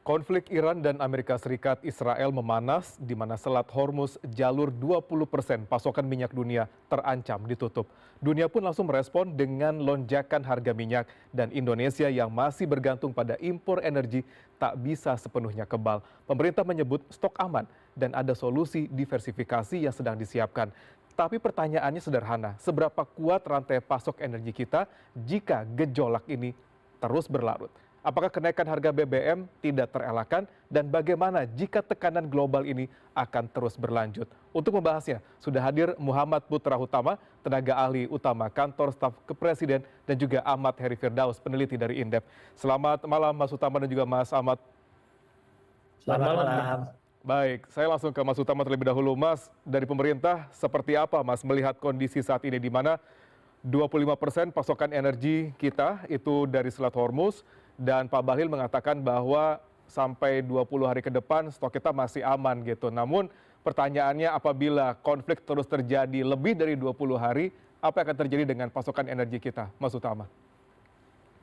Konflik Iran dan Amerika Serikat Israel memanas di mana Selat Hormuz jalur 20% pasokan minyak dunia terancam ditutup. Dunia pun langsung merespon dengan lonjakan harga minyak dan Indonesia yang masih bergantung pada impor energi tak bisa sepenuhnya kebal. Pemerintah menyebut stok aman dan ada solusi diversifikasi yang sedang disiapkan. Tapi pertanyaannya sederhana, seberapa kuat rantai pasok energi kita jika gejolak ini terus berlarut? Apakah kenaikan harga BBM tidak terelakkan dan bagaimana jika tekanan global ini akan terus berlanjut? Untuk membahasnya, sudah hadir Muhammad Putra Hutama, tenaga ahli utama Kantor Staf Kepresiden dan juga Ahmad Heri Firdaus, peneliti dari Indef. Selamat malam Mas Hutama dan juga Mas Ahmad. Selamat malam. Baik, saya langsung ke Mas Hutama terlebih dahulu. Mas, dari pemerintah seperti apa Mas melihat kondisi saat ini di mana 25% pasokan energi kita itu dari Selat Hormuz dan Pak Bahlil mengatakan bahwa sampai 20 hari ke depan stok kita masih aman gitu. Namun pertanyaannya apabila konflik terus terjadi lebih dari 20 hari, apa yang akan terjadi dengan pasokan energi kita, Mas Hutama?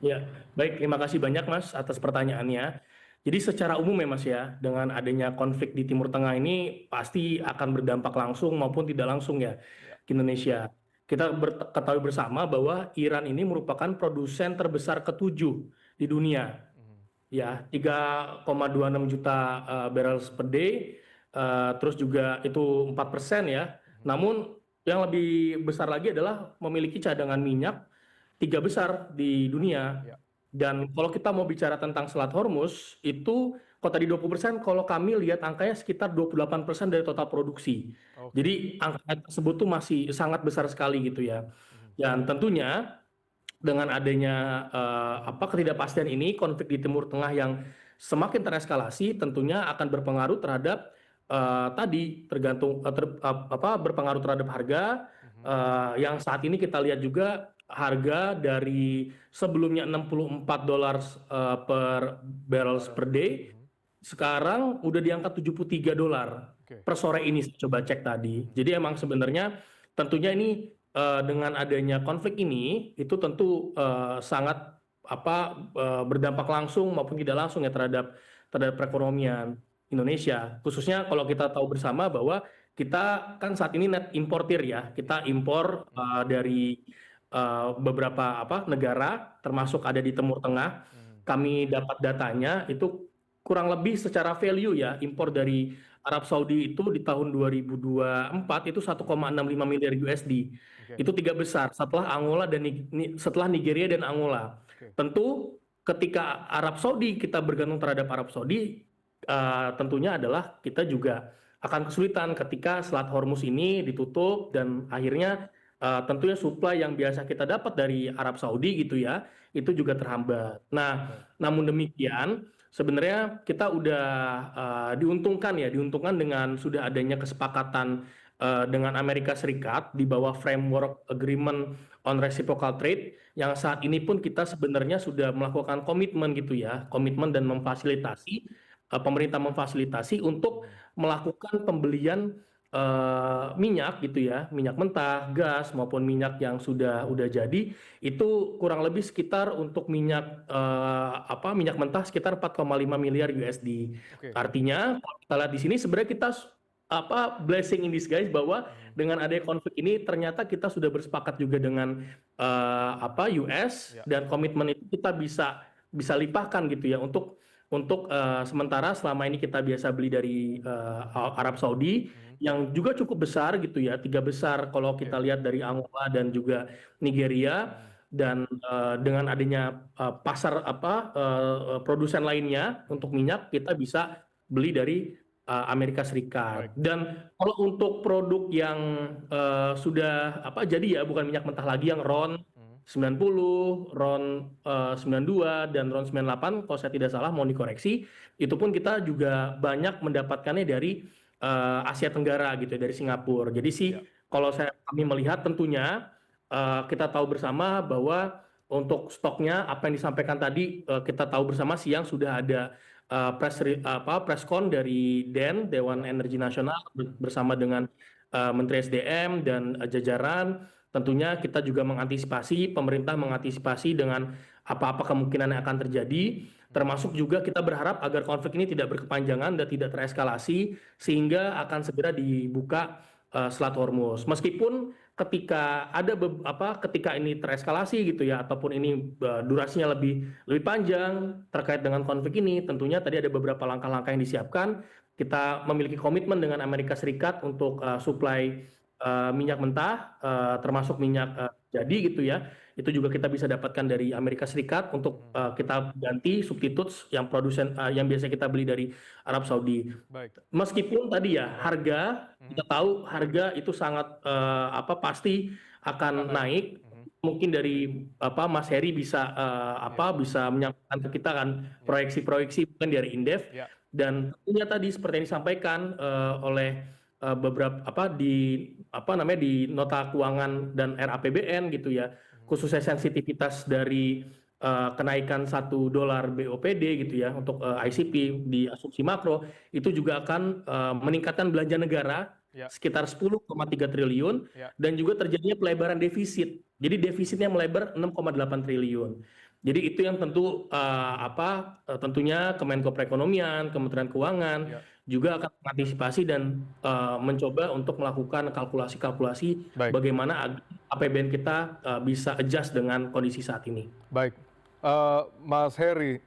Ya, baik. Terima kasih banyak Mas atas pertanyaannya. Jadi secara umum ya Mas ya, dengan adanya konflik di Timur Tengah ini pasti akan berdampak langsung maupun tidak langsung ya ke Indonesia. Kita ketahui bersama bahwa Iran ini merupakan produsen terbesar ketujuh di dunia. Ya, 3,26 juta barrels per day, terus juga itu 4% ya. Namun yang lebih besar lagi adalah memiliki cadangan minyak tiga besar di dunia. Ya. Dan kalau kita mau bicara tentang Selat Hormuz, itu kalau tadi 20%, kalau kami lihat angkanya sekitar 28% dari total produksi. Oke. Jadi angka tersebut tuh masih sangat besar sekali gitu ya. Dan tentunya dengan adanya ketidakpastian ini, konflik di Timur Tengah yang semakin tereskalasi, tentunya akan berpengaruh terhadap berpengaruh terhadap harga yang saat ini kita lihat juga harga dari sebelumnya $64 per barrels per day, sekarang udah di angka $73 Oke. per sore ini, saya coba cek tadi. Jadi emang sebenarnya tentunya ini dengan adanya konflik ini itu tentu sangat berdampak langsung maupun tidak langsung ya terhadap perekonomian Indonesia. Khususnya kalau kita tahu bersama bahwa kita kan saat ini net importir ya, kita impor dari beberapa negara termasuk ada di Timur Tengah. Kami dapat datanya itu kurang lebih secara value ya, impor dari Arab Saudi itu di tahun 2024 itu 1,65 miliar USD. Oke. Itu tiga besar setelah Angola dan setelah Nigeria dan Angola. Oke. Tentu ketika Arab Saudi kita bergantung terhadap Arab Saudi, tentunya adalah kita juga akan kesulitan ketika Selat Hormuz ini ditutup dan akhirnya tentunya supply yang biasa kita dapat dari Arab Saudi gitu ya, itu juga terhambat. Nah, namun demikian sebenarnya kita udah diuntungkan dengan sudah adanya kesepakatan dengan Amerika Serikat di bawah Framework Agreement on Reciprocal Trade yang saat ini pun kita sebenarnya sudah melakukan komitmen gitu ya, komitmen dan memfasilitasi pemerintah memfasilitasi untuk melakukan pembelian minyak gitu ya, minyak mentah, gas maupun minyak yang udah jadi itu kurang lebih sekitar untuk minyak minyak mentah sekitar 4,5 miliar USD. Oke. Artinya kalau kita lihat di sini sebenarnya kita blessing in disguise bahwa dengan adanya konflik ini ternyata kita sudah bersepakat juga dengan US Ya. dan komitmen itu kita bisa limpahkan gitu ya untuk sementara selama ini kita biasa beli dari Arab Saudi yang juga cukup besar gitu ya, tiga besar kalau kita lihat dari Angola dan juga Nigeria, dan dengan adanya pasar produsen lainnya untuk minyak kita bisa beli dari Amerika Serikat. Baik. Dan kalau untuk produk yang sudah jadi ya bukan minyak mentah lagi yang RON 90, RON 92 dan RON 98 kalau saya tidak salah, mau dikoreksi, itu pun kita juga banyak mendapatkannya dari Asia Tenggara gitu ya, dari Singapura. Jadi sih kalau kami melihat tentunya kita tahu bersama bahwa untuk stoknya apa yang disampaikan tadi, kita tahu bersama siang sudah ada press con dari Dewan Energi Nasional bersama dengan Menteri SDM dan jajaran. Tentunya kita juga mengantisipasi, pemerintah mengantisipasi dengan apa-apa kemungkinan yang akan terjadi. Termasuk juga kita berharap agar konflik ini tidak berkepanjangan dan tidak tereskalasi sehingga akan segera dibuka Selat Hormuz. Meskipun ketika ini tereskalasi gitu ya ataupun ini durasinya lebih panjang terkait dengan konflik ini, tentunya tadi ada beberapa langkah-langkah yang disiapkan. Kita memiliki komitmen dengan Amerika Serikat untuk suplai minyak mentah, termasuk minyak jadi gitu ya. Itu juga kita bisa dapatkan dari Amerika Serikat untuk kita ganti substitutes yang yang biasa kita beli dari Arab Saudi. Baik. Meskipun tadi ya harga, kita tahu harga itu sangat pasti akan naik. Mungkin dari Mas Heri bisa bisa menyampaikan ke kita kan proyeksi-proyeksi mungkin dari Indef. Dan tentunya tadi seperti yang disampaikan oleh beberapa di nota keuangan dan RAPBN gitu ya, khususnya sensitivitas dari kenaikan $1 BOPD gitu ya untuk ICP di asumsi makro itu juga akan meningkatkan belanja negara sekitar 10,3 triliun dan juga terjadinya pelebaran defisit. Jadi defisitnya melebar 6,8 triliun. Jadi itu yang tentunya Kemenko Perekonomian, Kementerian Keuangan juga akan mengantisipasi dan mencoba untuk melakukan kalkulasi-kalkulasi bagaimana APBN kita bisa adjust dengan kondisi saat ini. Baik, Mas Heri,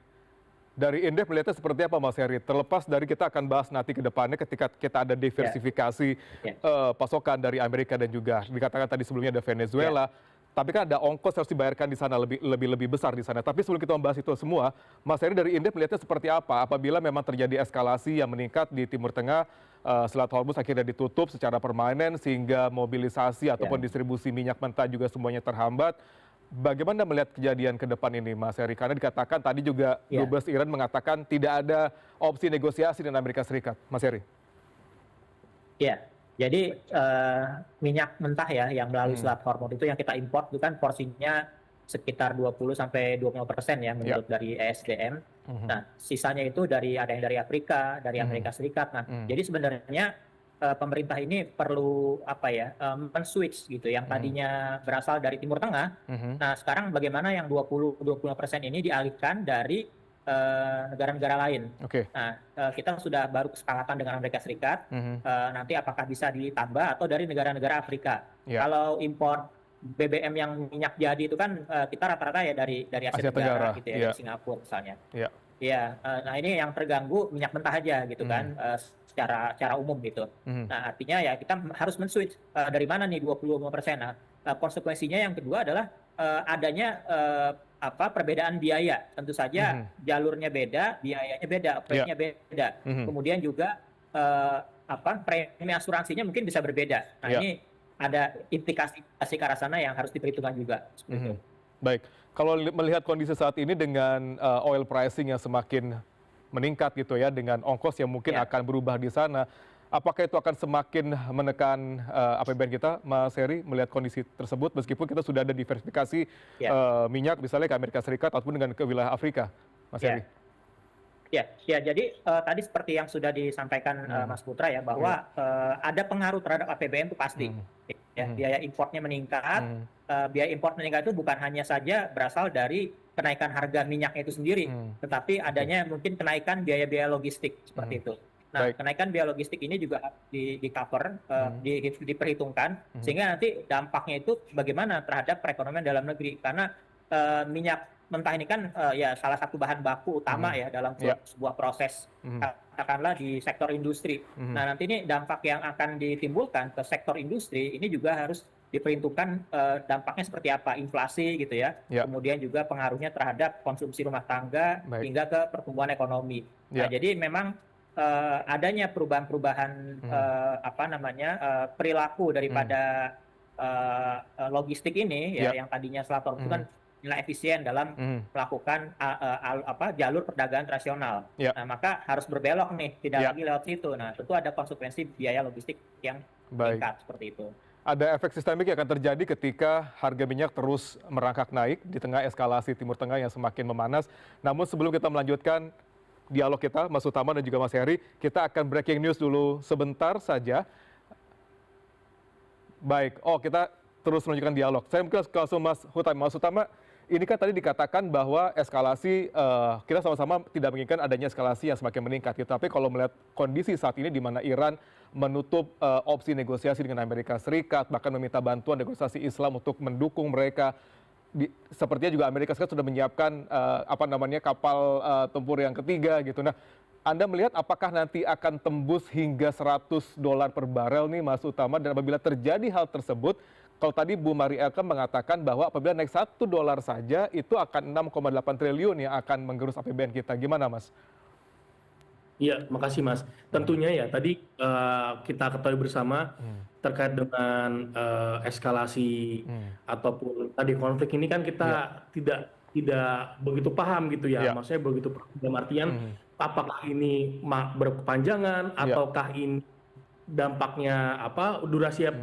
dari Indef melihatnya seperti apa Mas Heri? Terlepas dari kita akan bahas nanti ke depannya ketika kita ada diversifikasi pasokan dari Amerika dan juga dikatakan tadi sebelumnya ada Venezuela. Tapi kan ada ongkos harus dibayarkan di sana lebih besar di sana. Tapi sebelum kita membahas itu semua, Mas Heri dari Indef melihatnya seperti apa? Apabila memang terjadi eskalasi yang meningkat di Timur Tengah, Selat Hormuz akhirnya ditutup secara permanen sehingga mobilisasi ataupun distribusi minyak mentah juga semuanya terhambat. Bagaimana melihat kejadian ke depan ini, Mas Heri? Karena dikatakan tadi juga Dubes Iran mengatakan tidak ada opsi negosiasi dengan Amerika Serikat, Mas Heri. Ya. Jadi minyak mentah ya yang melalui Selat Hormuz itu yang kita import itu kan porsinya sekitar 20-20% ya menurut dari ESDM. Nah, sisanya itu ada yang dari Afrika, dari Amerika Serikat. Nah, jadi sebenarnya pemerintah ini perlu men-switch gitu yang tadinya berasal dari Timur Tengah. Nah, sekarang bagaimana yang 20% ini dialihkan dari negara-negara lain. Nah, kita sudah baru kesepakatan dengan Amerika Serikat. Nanti apakah bisa ditambah atau dari negara-negara Afrika. Kalau impor BBM yang minyak jadi itu kan kita rata-rata ya dari Asia Tenggara gitu ya, dari Singapura misalnya. Nah ini yang terganggu minyak mentah aja gitu kan secara umum gitu. Nah artinya ya kita harus men-switch dari mana nih 25%. Nah konsekuensinya yang kedua adalah adanya perbedaan biaya. Tentu saja jalurnya beda, biayanya beda, operationnya beda. Kemudian juga premi asuransinya mungkin bisa berbeda. Nah ini ada implikasi ke arah sana yang harus diperhitungkan juga. Baik, kalau melihat kondisi saat ini dengan oil pricing yang semakin meningkat gitu ya, dengan ongkos yang mungkin akan berubah di sana, apakah itu akan semakin menekan APBN kita, Mas Heri, melihat kondisi tersebut meskipun kita sudah ada diversifikasi minyak misalnya ke Amerika Serikat ataupun dengan ke wilayah Afrika, Mas Heri? Ya, jadi tadi seperti yang sudah disampaikan Mas Putra ya, bahwa ada pengaruh terhadap APBN itu pasti. Biaya importnya meningkat, biaya import meningkat itu bukan hanya saja berasal dari kenaikan harga minyaknya itu sendiri, tetapi adanya mungkin kenaikan biaya-biaya logistik seperti itu. Nah, kenaikan biaya logistik ini juga di-cover, diperhitungkan, sehingga nanti dampaknya itu bagaimana terhadap perekonomian dalam negeri. Karena minyak mentah ini kan ya salah satu bahan baku utama ya dalam sebuah proses, katakanlah di sektor industri. Nah, nanti ini dampak yang akan ditimbulkan ke sektor industri, ini juga harus diperhitungkan dampaknya seperti apa, inflasi gitu ya, kemudian juga pengaruhnya terhadap konsumsi rumah tangga, hingga ke pertumbuhan ekonomi. Nah, jadi memang adanya perubahan-perubahan perilaku daripada logistik ini ya yang tadinya Selat Hormuz kan nilai efisien dalam melakukan jalur perdagangan tradisional. Nah, maka harus berbelok nih, tidak lagi lewat situ. Nah, tentu ada konsekuensi biaya logistik yang meningkat seperti itu. Ada efek sistemik yang akan terjadi ketika harga minyak terus merangkak naik di tengah eskalasi Timur Tengah yang semakin memanas. Namun sebelum kita melanjutkan dialog kita, Mas Utama dan juga Mas Heri, kita akan breaking news dulu sebentar saja. Baik, kita terus melanjutkan dialog. Saya mungkin langsung Mas Utama. Ini kan tadi dikatakan bahwa eskalasi, kita sama-sama tidak menginginkan adanya eskalasi yang semakin meningkat gitu. Tapi kalau melihat kondisi saat ini di mana Iran menutup opsi negosiasi dengan Amerika Serikat, bahkan meminta bantuan negosiasi Islam untuk mendukung mereka. Sepertinya juga Amerika Serikat sudah menyiapkan kapal tempur yang ketiga gitu. Nah, Anda melihat apakah nanti akan tembus hingga $100 per barel nih Mas Utama, dan apabila terjadi hal tersebut, kalau tadi Bu Mari Elkem mengatakan bahwa apabila naik $1 saja itu akan 6,8 triliun yang akan menggerus APBN kita. Gimana Mas? Iya, makasih Mas. Tentunya ya tadi kita ketahui bersama terkait dengan eskalasi ataupun tadi konflik ini kan kita tidak begitu paham gitu ya. Maksudnya begitu paham dalam artian apakah ini berkepanjangan ataukah ini dampaknya durasinya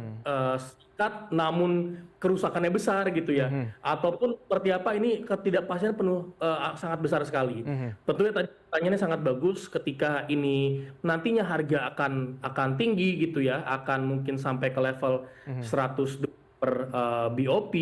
singkat namun kerusakannya besar gitu ya, ataupun seperti apa, ini ketidakpastian sangat besar sekali. Tentunya tadi pertanyaannya sangat bagus, ketika ini nantinya harga akan tinggi gitu ya, akan mungkin sampai ke level 100 per BOP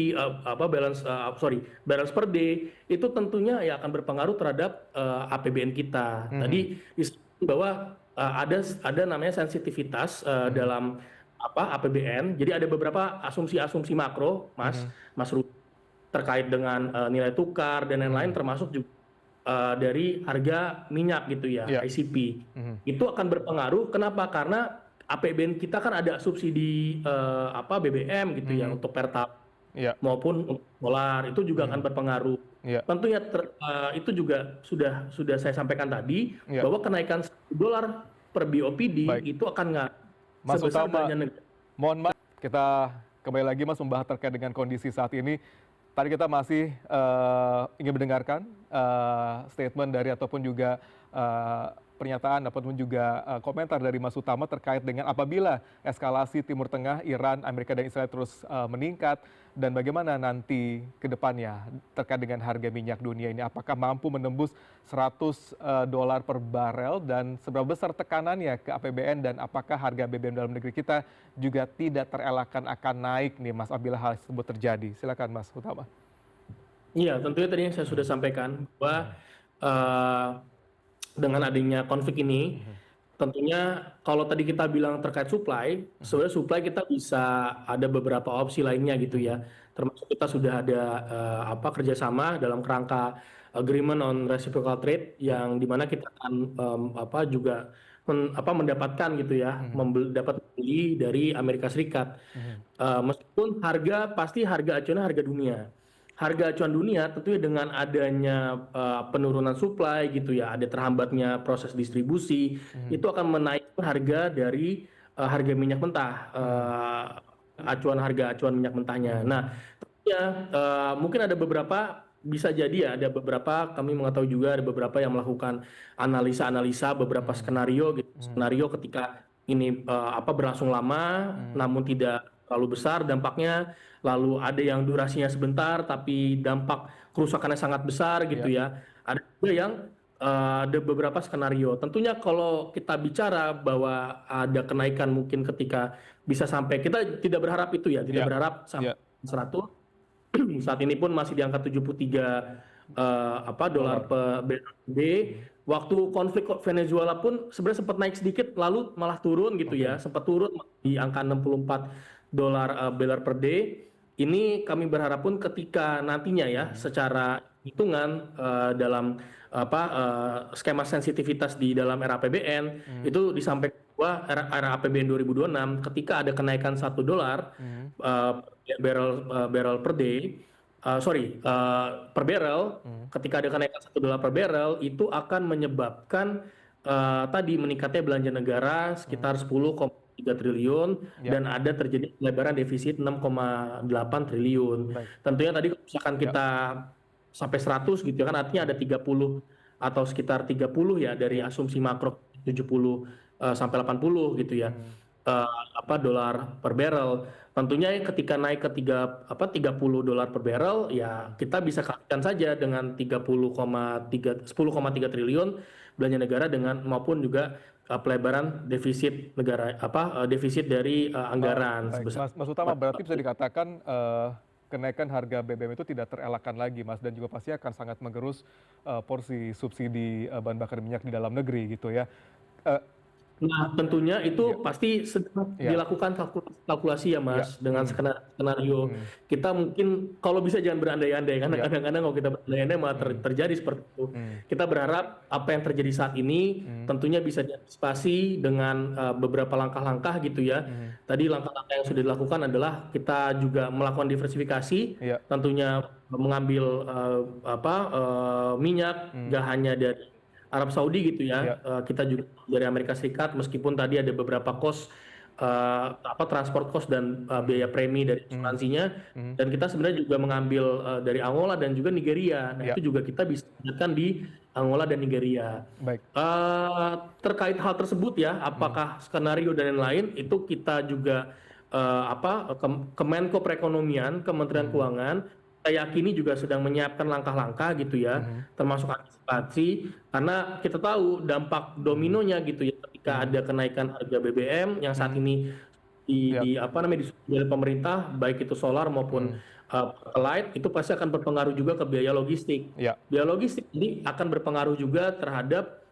barrels per day, itu tentunya ya akan berpengaruh terhadap APBN kita. Tadi disebut bahwa ada namanya sensitivitas dalam APBN. Jadi ada beberapa asumsi-asumsi makro, Mas Rudi, terkait dengan nilai tukar dan lain-lain, termasuk juga dari harga minyak gitu ya, ICP. Itu akan berpengaruh. Kenapa? Karena APBN kita kan ada subsidi BBM gitu ya, untuk Pertalite maupun dolar, itu juga akan berpengaruh. Tentunya itu juga sudah saya sampaikan tadi, bahwa kenaikan $1 per BOPD itu akan Mas sebesar Utama, belanja negara. mohon maaf, kita kembali lagi Mas membahas terkait dengan kondisi saat ini. Tadi kita masih ingin mendengarkan statement dari ataupun juga pernyataan ataupun juga komentar dari Mas Utama terkait dengan apabila eskalasi Timur Tengah, Iran, Amerika dan Israel terus meningkat, dan bagaimana nanti ke depannya terkait dengan harga minyak dunia ini, apakah mampu menembus $100 per barel, dan seberapa besar tekanannya ke APBN, dan apakah harga BBM dalam negeri kita juga tidak terelakkan akan naik nih Mas apabila hal tersebut terjadi. Silakan Mas Utama. Iya, tentunya tadi yang saya sudah sampaikan bahwa dengan adanya konflik ini, tentunya kalau tadi kita bilang terkait supply, sebenarnya supply kita bisa ada beberapa opsi lainnya gitu ya. Termasuk kita sudah ada kerjasama dalam kerangka agreement on reciprocal trade, yang dimana kita akan juga mendapatkan gitu ya, dapat beli dari Amerika Serikat. Meskipun pasti harga acuannya harga dunia. Harga acuan dunia tentunya dengan adanya penurunan supply gitu ya, ada terhambatnya proses distribusi, itu akan menaikkan harga dari harga minyak mentah, harga acuan minyak mentahnya. Nah, tentunya mungkin ada beberapa, bisa jadi ya, ada beberapa, kami mengetahui juga ada beberapa yang melakukan analisa beberapa skenario gitu. Skenario ketika ini berlangsung lama namun tidak terlalu besar dampaknya, lalu ada yang durasinya sebentar tapi dampak kerusakannya sangat besar gitu ya. Ada juga yang ada beberapa skenario. Tentunya kalau kita bicara bahwa ada kenaikan mungkin ketika bisa sampai, kita tidak berharap itu ya, tidak berharap sampai 100. Saat ini pun masih di angka 73 dolar per BD. Waktu konflik Venezuela pun sebenarnya sempat naik sedikit, lalu malah turun gitu ya, sempat turun di angka $64 barrel per day. Ini kami berharap pun ketika nantinya ya, secara hitungan dalam skema sensitivitas di dalam RAPBN itu disampaikan bahwa RAPBN 2026 ketika ada kenaikan $1 barrel per day, per barrel, ketika ada kenaikan $1 per barrel, itu akan menyebabkan tadi meningkatnya belanja negara sekitar 10,3 triliun dan ada terjadi pelebaran defisit 6,8 triliun. Tentunya tadi kalau misalkan kita sampai 100 gitu kan, artinya ada 30 atau sekitar 30 ya dari asumsi makro 70 sampai 80 gitu ya. Dolar per barrel. Tentunya ketika naik ke $30 per barrel, ya kita bisa kalikan saja dengan 10,3 triliun belanja negara dengan maupun juga pelebaran defisit negara, defisit dari anggaran sebesar. Mas Utama, berarti bisa dikatakan kenaikan harga BBM itu tidak terelakkan lagi, Mas, dan juga pasti akan sangat mengerus porsi subsidi bahan bakar minyak di dalam negeri gitu ya. Eh, Nah, tentunya ya, itu pasti sedang ya, dilakukan kalkulasi ya, ya, Mas, dengan skenario. hmm, Kita mungkin kalau bisa jangan berandai-andai, karena ya, kadang-kadang kalau kita berandai-andai malah hmm, terjadi seperti itu. hmm, Kita berharap apa yang terjadi saat ini hmm, tentunya bisa diantisipasi dengan beberapa langkah-langkah gitu ya. hmm, Tadi langkah-langkah yang sudah dilakukan adalah kita juga melakukan diversifikasi, ya, tentunya mengambil minyak, hmm, gak hanya dari Arab Saudi gitu ya, ya, kita juga dari Amerika Serikat, meskipun tadi ada beberapa cost transport cost dan biaya premi dari hmm, asuransinya, hmm, dan kita sebenarnya juga mengambil dari Angola dan juga Nigeria. Nah, ya, itu juga kita bisa lihatkan di Angola dan Nigeria. baik, Terkait hal tersebut ya, hmm, apakah skenario dan lain-lain itu kita juga Kemenko Perekonomian, Kementerian hmm, Keuangan, saya yakini juga sedang menyiapkan langkah-langkah gitu ya, hmm, termasuk antisipasi, karena kita tahu dampak hmm, dominonya gitu ya, ketika hmm, ada kenaikan harga BBM yang saat hmm, ini ya, disubsidi oleh pemerintah, baik itu solar maupun hmm, pertalite, itu pasti akan berpengaruh juga ke biaya logistik. ya, Biaya logistik ini akan berpengaruh juga terhadap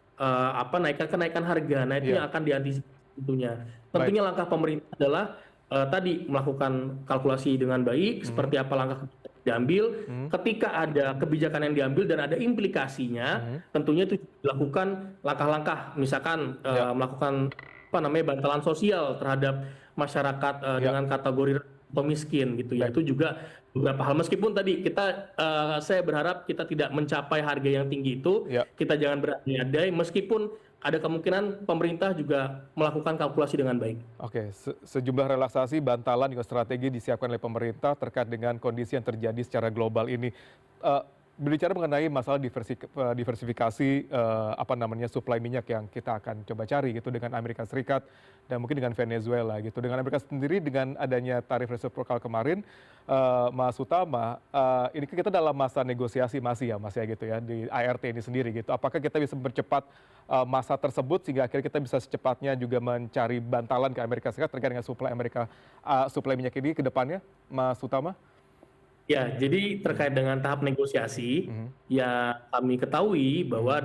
kenaikan harga. Nah, itu ya, yang akan diantisipasi tentunya. baik, Tentunya langkah pemerintah adalah tadi melakukan kalkulasi dengan baik, hmm, seperti apa langkah diambil. hmm, Ketika ada kebijakan yang diambil dan ada implikasinya, hmm, tentunya itu dilakukan langkah-langkah, misalkan ya, melakukan bantalan sosial terhadap masyarakat ya, dengan kategori atau miskin gitu ya. baik, Itu juga beberapa hal, meskipun tadi saya berharap kita tidak mencapai harga yang tinggi itu, ya. kita jangan berandai-andai, meskipun ada kemungkinan pemerintah juga melakukan kalkulasi dengan baik. Oke, sejumlah relaksasi, bantalan juga strategi disiapkan oleh pemerintah terkait dengan kondisi yang terjadi secara global ini. Eh, Berbicara mengenai masalah diversifikasi suplai minyak yang kita akan coba cari gitu dengan Amerika Serikat dan mungkin dengan Venezuela gitu. Dengan Amerika sendiri dengan adanya tarif resiprokal kemarin, Mas Utama, ini kan kita dalam masa negosiasi masih ya Mas ya gitu ya di ART ini sendiri gitu. Apakah kita bisa mempercepat masa tersebut sehingga akhirnya kita bisa secepatnya juga mencari bantalan ke Amerika Serikat terkait dengan suplai minyak ini ke depannya, Mas Utama? Ya, jadi Hmm, terkait dengan tahap negosiasi, hmm, ya kami ketahui hmm, bahwa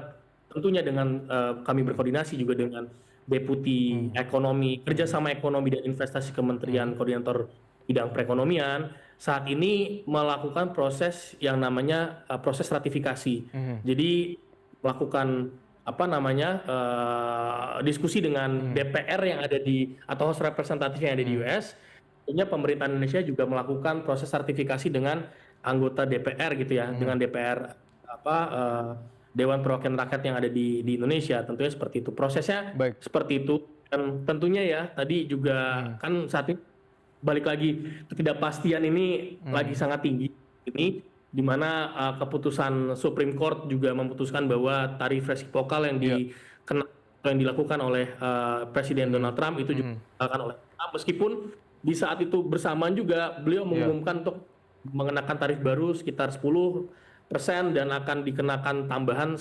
tentunya dengan kami hmm, berkoordinasi juga dengan Deputi hmm, Ekonomi, hmm, Kerjasama Ekonomi dan Investasi hmm, Kementerian Koordinator Bidang Perekonomian, saat ini melakukan proses yang namanya proses ratifikasi. hmm, Jadi melakukan diskusi dengan hmm, DPR yang ada atau House Representative yang ada di hmm, US. Tentunya pemerintah Indonesia juga melakukan proses sertifikasi dengan anggota DPR gitu ya, hmm, dengan DPR Dewan Perwakilan Rakyat yang ada di Indonesia. Tentunya seperti itu. Prosesnya baik, seperti itu. Dan tentunya ya tadi juga hmm, kan saat ini balik lagi ketidakpastian ini lagi hmm, sangat tinggi ini, di mana keputusan Supreme Court juga memutuskan bahwa tarif resiprokal iya, yang dilakukan oleh Presiden hmm, Donald Trump itu juga hmm, dilakukan oleh Trump, meskipun di saat itu bersamaan juga beliau iya, mengumumkan untuk mengenakan tarif baru sekitar 10% dan akan dikenakan tambahan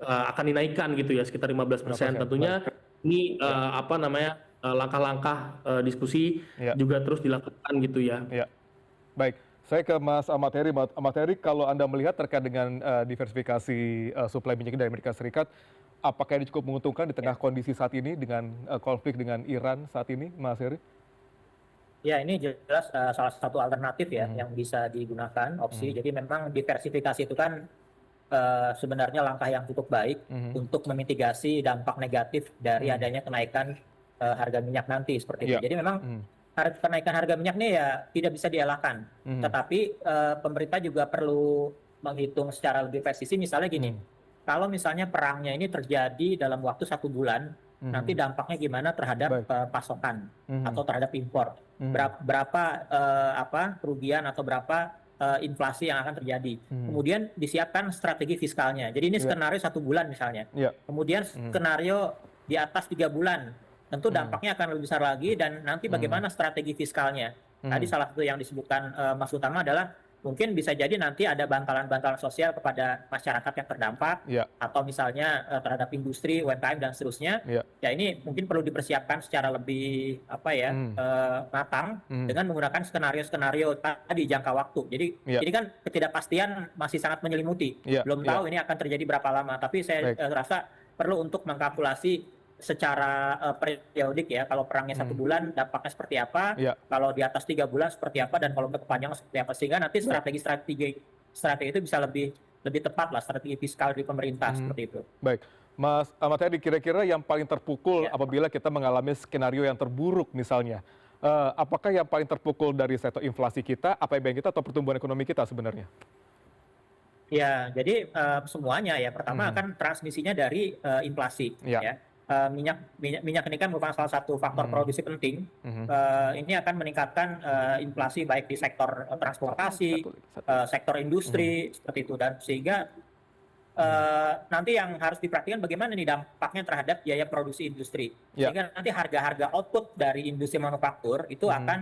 akan dinaikkan gitu ya sekitar 15%. 5%, baik, Tentunya ini ya, langkah-langkah diskusi ya, juga terus dilakukan gitu ya. ya, baik. Saya ke Mas Ahmad Heri. Mas Ahmad Heri, kalau Anda melihat terkait dengan diversifikasi suplai minyak dari Amerika Serikat, apakah ini cukup menguntungkan di tengah kondisi saat ini dengan konflik dengan Iran saat ini, Mas Heri? Ya, ini jelas salah satu alternatif ya Hmm, yang bisa digunakan opsi. hmm, Jadi memang diversifikasi itu kan sebenarnya langkah yang cukup baik hmm, untuk memitigasi dampak negatif dari hmm, adanya kenaikan harga minyak nanti seperti itu. iya, Jadi memang hmm, kenaikan harga minyak ini ya tidak bisa dielakkan. hmm, Tetapi pemerintah juga perlu menghitung secara lebih presisi. Misalnya gini, hmm, kalau misalnya perangnya ini terjadi dalam waktu 1 bulan, nanti hmm, dampaknya gimana terhadap baik, pasokan hmm, atau terhadap impor? hmm, Berapa kerugian atau berapa inflasi yang akan terjadi? hmm, Kemudian disiapkan strategi fiskalnya. Jadi ini iya, skenario 1 bulan misalnya. iya, Kemudian hmm, skenario di atas 3 bulan. Tentu hmm, dampaknya akan lebih besar lagi dan nanti hmm, bagaimana strategi fiskalnya. Tadi hmm, salah satu yang disebutkan Mas Utama adalah mungkin bisa jadi nanti ada bantalan-bantalan sosial kepada masyarakat yang terdampak, Ya, atau misalnya terhadap industri, UMKM dan seterusnya. ya. Ya ini mungkin perlu dipersiapkan secara lebih Hmm, matang hmm, dengan menggunakan skenario-skenario tadi jangka waktu. Jadi ya, ini kan ketidakpastian masih sangat menyelimuti. ya, Belum ya. tahu ini akan terjadi berapa lama, tapi saya Baik. rasa perlu untuk mengkalkulasi secara periodik ya. Kalau perangnya 1 bulan, dampaknya seperti apa? Ya, Kalau di atas 3 bulan seperti apa? Dan kalau berkepanjangan seperti apa? Sehingga nanti baik. strategi itu bisa lebih tepat lah, strategi fiskal dari pemerintah Hmm, seperti itu. baik. Mas Ahmad Heri, kira-kira yang paling terpukul Ya. apabila kita mengalami skenario yang terburuk misalnya, apakah yang paling terpukul dari sektor inflasi kita, APBN kita, atau pertumbuhan ekonomi kita sebenarnya? Ya, jadi semuanya ya. Pertama Mhm. kan transmisinya dari inflasi Ya. ya. Minyak ini kan merupakan salah satu faktor Mhm, produksi penting. mhm. Ini akan meningkatkan inflasi baik di sektor transportasi, Satu lagi, satu lagi. sektor Mhm, industri seperti itu, dan sehingga mhm. nanti yang harus diperhatikan bagaimana nih dampaknya terhadap biaya produksi industri. Ya. Sehingga nanti harga-harga output dari industri manufaktur itu Mhm, akan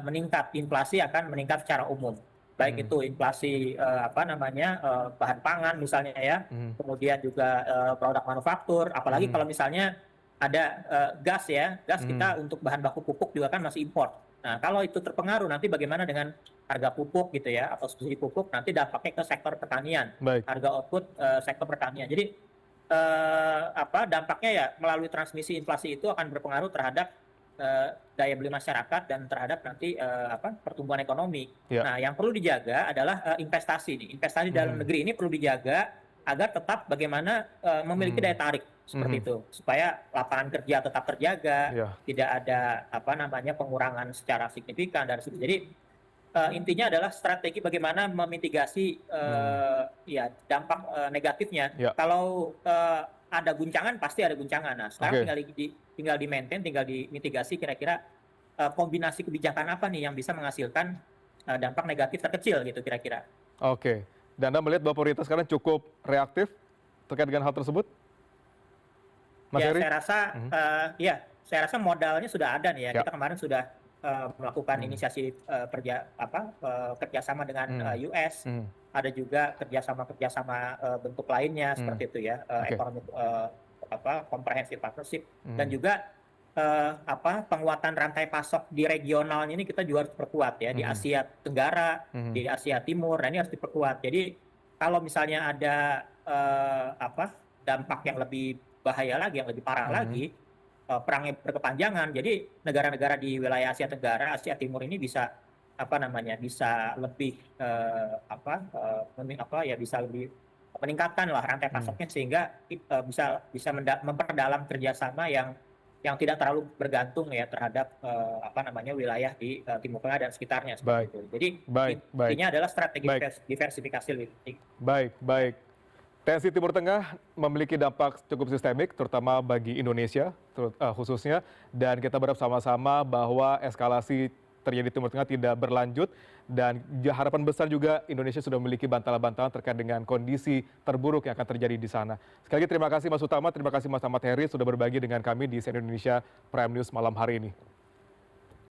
meningkat, inflasi akan meningkat secara umum. Baik mhm, itu inflasi bahan pangan misalnya ya, mhm, kemudian juga produk manufaktur, apalagi mhm, kalau misalnya ada gas ya, gas mhm. kita untuk bahan baku pupuk juga kan masih impor. Nah, kalau itu terpengaruh nanti bagaimana dengan harga pupuk gitu ya, atau subsidi pupuk, nanti dampaknya ke sektor pertanian, Baik. harga output sektor pertanian. Jadi dampaknya ya melalui transmisi inflasi itu akan berpengaruh terhadap daya beli masyarakat dan terhadap nanti pertumbuhan ekonomi. Ya. Nah, yang perlu dijaga adalah investasi nih. Investasi dalam Mhm, negeri ini perlu dijaga agar tetap bagaimana memiliki mhm, daya tarik seperti mhm. itu, supaya lapangan kerja tetap terjaga, Ya. tidak ada pengurangan secara signifikan dan sebagainya. Jadi intinya adalah strategi bagaimana memitigasi Mhm. ya dampak negatifnya. Ya. Kalau ada guncangan pasti ada guncangan. Nah, sekarang Oke. tinggal di maintain, tinggal dimitigasi kira-kira kombinasi kebijakan apa nih yang bisa menghasilkan dampak negatif terkecil gitu kira-kira. Oke. Dan Anda melihat bahwa pemerintah sekarang cukup reaktif terkait dengan hal tersebut, Mas Ya, Heri? Mhm. saya rasa modalnya sudah ada nih ya. Ya. Kita kemarin sudah melakukan Mhm, inisiasi kerjasama dengan mhm, US, mhm, ada juga kerjasama bentuk lainnya mhm. seperti itu ya, Oke. ekonomi comprehensive partnership, dan Mhm, juga penguatan rantai pasok di regionalnya ini kita juga harus perkuat ya, di mhm, Asia Tenggara, mhm, di Asia Timur. Nah, ini harus diperkuat. Jadi kalau misalnya ada dampak yang lebih bahaya lagi, yang lebih parah mhm. lagi, perangnya berkepanjangan, jadi negara-negara di wilayah Asia Tenggara, Asia Timur ini bisa bisa lebih bisa lebih meningkatkan lah rantai Mhm. pasoknya, sehingga bisa bisa memperdalam kerjasama yang tidak terlalu bergantung ya terhadap wilayah di Timur Tengah dan sekitarnya seperti Baik, itu. Jadi baik, baik, intinya adalah strategi baik, diversifikasi lebih penting. baik, baik. Tensi Timur Tengah memiliki dampak cukup sistemik, terutama bagi Indonesia khususnya, dan kita berharap sama-sama bahwa eskalasi terjadi di Timur Tengah tidak berlanjut, dan harapan besar juga Indonesia sudah memiliki bantalan-bantalan terkait dengan kondisi terburuk yang akan terjadi di sana. Sekali lagi terima kasih Mas Utama, terima kasih Mas Ahmad Heri sudah berbagi dengan kami di CNN Indonesia Prime News malam hari ini.